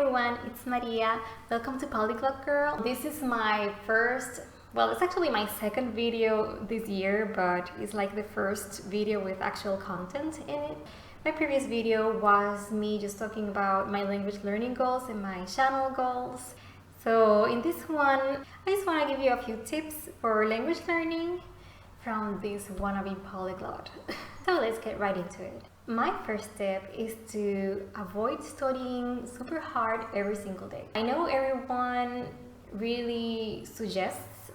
everyone, it's Maria. Welcome to Polyglot Girl. This is my first, well, it's actually my second video this year, but it's like the first video with actual content in it. My previous video was me just talking about my language learning goals and my channel goals. So in this one, I just want to give you a few tips for language learning from this wannabe polyglot. So let's get right into it. My first tip is to avoid studying super hard every single day. I know everyone really suggests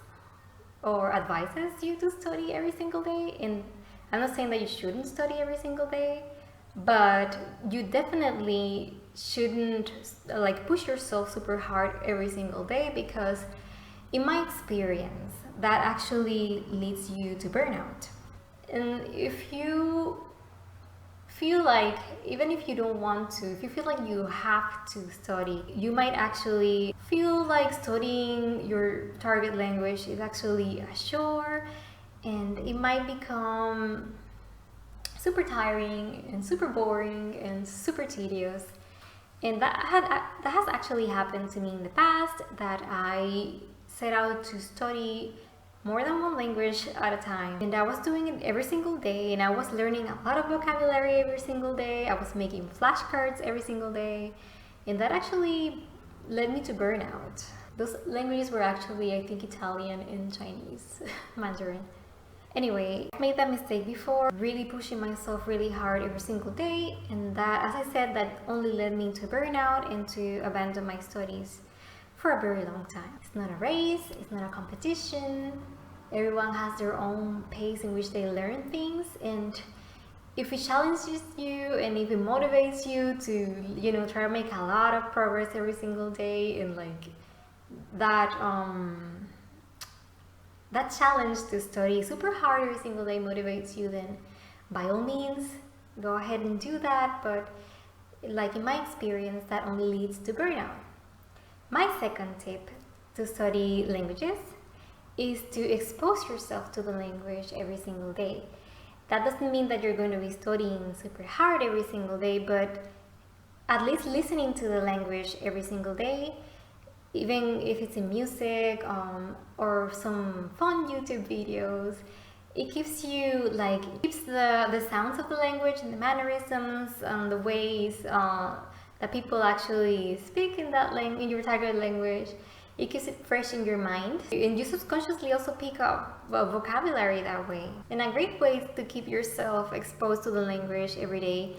or advises you to study every single day, and I'm not saying that you shouldn't study every single day, but you definitely shouldn't push yourself super hard every single day, because in my experience that actually leads you to burnout. And if you feel like, even if you don't want to, if you feel like you have to study, you might actually feel like studying your target language is actually a chore, and it might become super tiring and super boring and super tedious. And that has actually happened to me in the past, that I set out to study more than one language at a time, and I was doing it every single day, and I was learning a lot of vocabulary every single day. I was making flashcards every single day, and that actually led me to burnout. Those languages were actually, I think, Italian and Chinese, Mandarin. Anyway, I made that mistake before, really pushing myself really hard every single day, and that, as I said, that only led me to burnout and to abandon my studies for a very long time. It's not a race, it's not a competition. Everyone has their own pace in which they learn things, and if it challenges you and if it motivates you to, try to make a lot of progress every single day, and that challenge to study super hard every single day motivates you, then by all means go ahead and do that. But in my experience, that only leads to burnout. My second tip to study languages is to expose yourself to the language every single day. That doesn't mean that you're going to be studying super hard every single day, but at least listening to the language every single day, even if it's in music or some fun YouTube videos. It keeps you keeps the sounds of the language and the mannerisms and the ways that people actually speak in that in your target language. It keeps it fresh in your mind, and you subconsciously also pick up vocabulary that way. And a great way to keep yourself exposed to the language every day,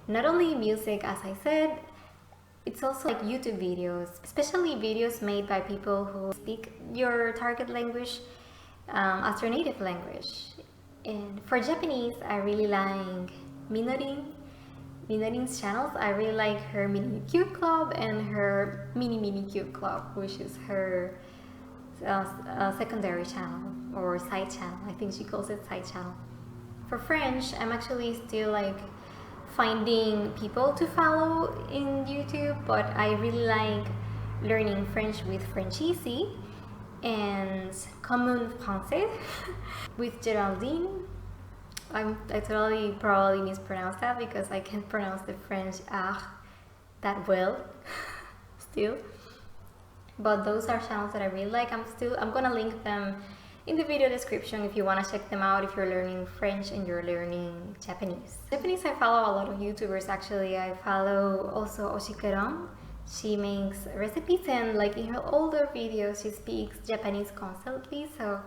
not only music, as I said, it's also YouTube videos, especially videos made by people who speak your target language as their native language. And for Japanese, I really like Minorin's channels. I really like her Mini Cute Club and her Mini Cute Club, which is her secondary channel or side channel. I think she calls it side channel. For French, I'm actually still finding people to follow in YouTube, but I really like learning French with French Easy and Common Français with Geraldine. I totally probably mispronounced that because I can't pronounce the French R that well still. But those are channels that I really like. I'm gonna link them in the video description if you want to check them out if you're learning French and you're learning Japanese. Japanese, I follow a lot of YouTubers actually. I follow also Oshikeron. She makes recipes, and in her older videos she speaks Japanese constantly, so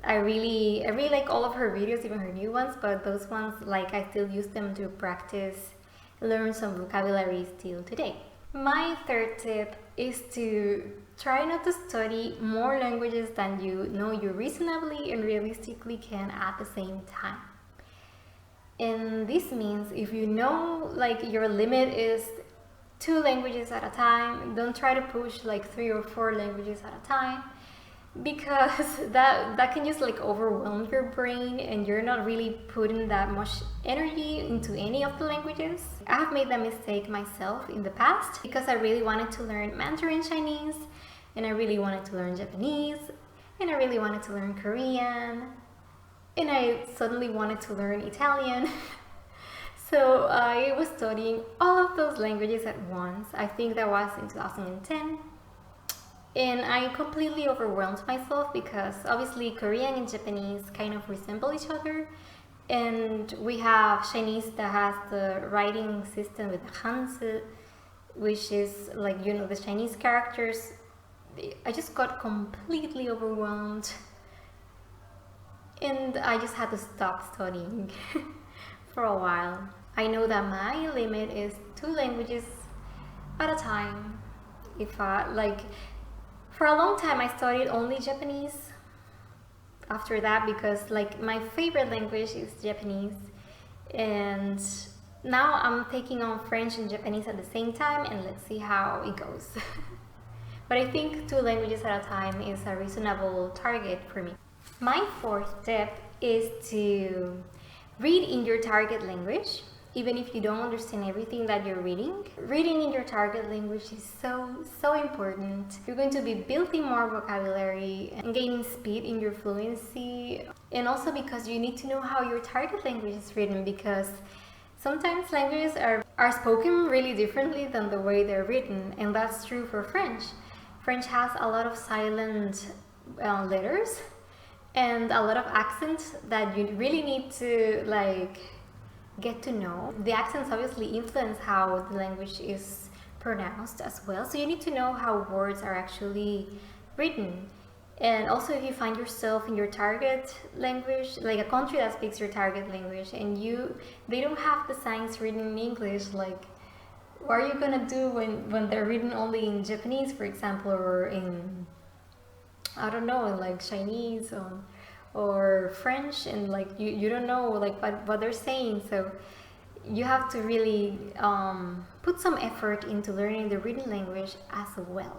I really like all of her videos, even her new ones, but those ones, I still use them to practice, learn some vocabulary still today. My third tip is to try not to study more languages than you know you reasonably and realistically can at the same time. And this means if you know your limit is 2 languages at a time, don't try to push 3 or 4 languages at a time, because that can just overwhelm your brain, and you're not really putting that much energy into any of the languages. I have made that mistake myself in the past because I really wanted to learn Mandarin Chinese, and I really wanted to learn Japanese, and I really wanted to learn Korean, and I suddenly wanted to learn Italian. So I was studying all of those languages at once. I think that was in 2010. And I completely overwhelmed myself because obviously Korean and Japanese kind of resemble each other. And we have Chinese that has the writing system with Hanzi, which is like, you know, the Chinese characters. I just got completely overwhelmed. And I just had to stop studying for a while. I know that my limit is 2 languages at a time. If I like, for a long time I studied only Japanese. After that, because like my favorite language is Japanese, and now I'm taking on French and Japanese at the same time, and let's see how it goes. But I think 2 languages at a time is a reasonable target for me. My 4th tip is to read in your target language. Even if you don't understand everything that you're reading, reading in your target language is so important. You're going to be building more vocabulary and gaining speed in your fluency, and also because you need to know how your target language is written, because sometimes languages are spoken really differently than the way they're written, and that's true for French. French has a lot of silent letters and a lot of accents that you really need to like get to know. The accents obviously influence how the language is pronounced as well, so you need to know how words are actually written. And also, if you find yourself in your target language, like a country that speaks your target language, and they don't have the signs written in English, like what are you gonna do when they're written only in Japanese, for example, or in, I don't know, like Chinese or French, and like you don't know like what they're saying. So you have to really put some effort into learning the written language as well.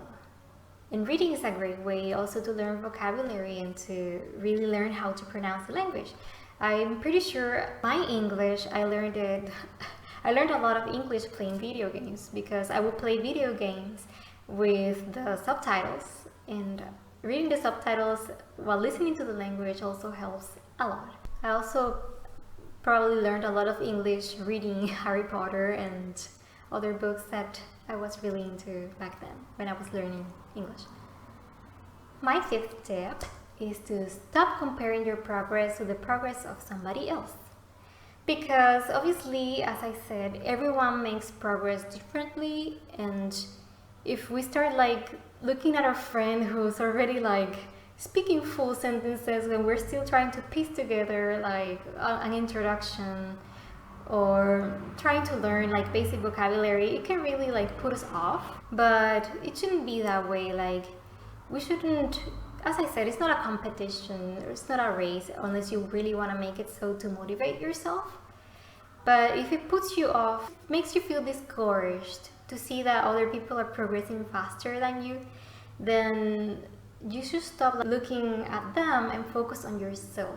And reading is a great way also to learn vocabulary and to really learn how to pronounce the language. I'm pretty sure my English, I learned a lot of English playing video games, because I would play video games with the subtitles, and reading the subtitles while listening to the language also helps a lot. I also probably learned a lot of English reading Harry Potter and other books that I was really into back then when I was learning English. My 5th tip is to stop comparing your progress to the progress of somebody else. Because obviously, as I said, everyone makes progress differently, and if we start like looking at our friend who's already like speaking full sentences when we're still trying to piece together like an introduction, or trying to learn like basic vocabulary, it can really like put us off. But it shouldn't be that way. Like, we shouldn't, as I said, it's not a competition, it's not a race, unless you really want to make it so to motivate yourself. But if it puts you off, makes you feel discouraged to see that other people are progressing faster than you, then you should stop looking at them and focus on yourself.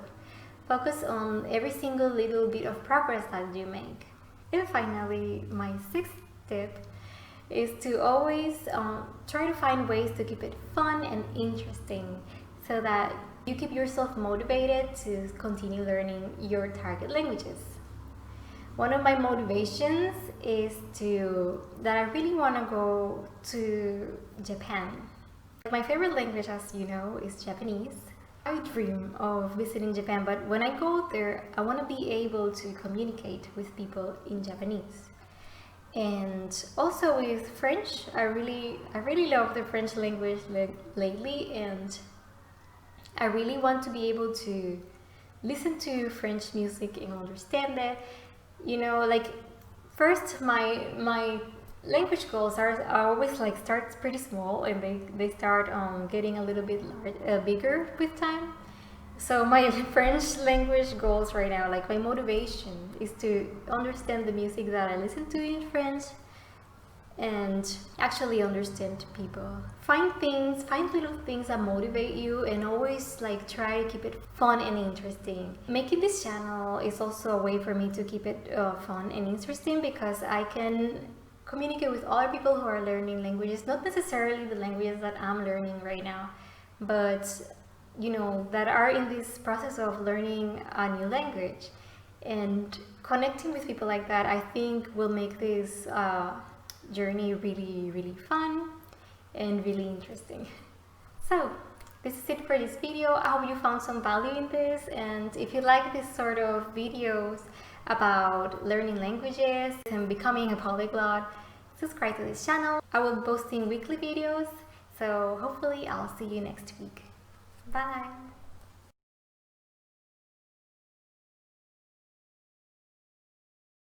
Focus on every single little bit of progress that you make. And finally, my 6th tip is to always try to find ways to keep it fun and interesting, so that you keep yourself motivated to continue learning your target languages. One of my motivations is that I really want to go to Japan. My favorite language, as you know, is Japanese. I dream of visiting Japan, but when I go there, I want to be able to communicate with people in Japanese. And also with French, I really love the French language lately, and I really want to be able to listen to French music and understand it. You know, like, first my language goals are always like start pretty small, and they start getting a little bit bigger with time. So my French language goals right now, like my motivation is to understand the music that I listen to in French and actually understand people. Find little things that motivate you, and always like try to keep it fun and interesting. Making this channel is also a way for me to keep it fun and interesting, because I can communicate with other people who are learning languages, not necessarily the languages that I'm learning right now, but you know, that are in this process of learning a new language. And connecting with people like that, I think, will make this journey really, really fun and really interesting. So this is it for this video. I hope you found some value in this, and if you like this sort of videos about learning languages and becoming a polyglot, subscribe to this channel. I will be posting weekly videos, so hopefully I'll see you next week. Bye!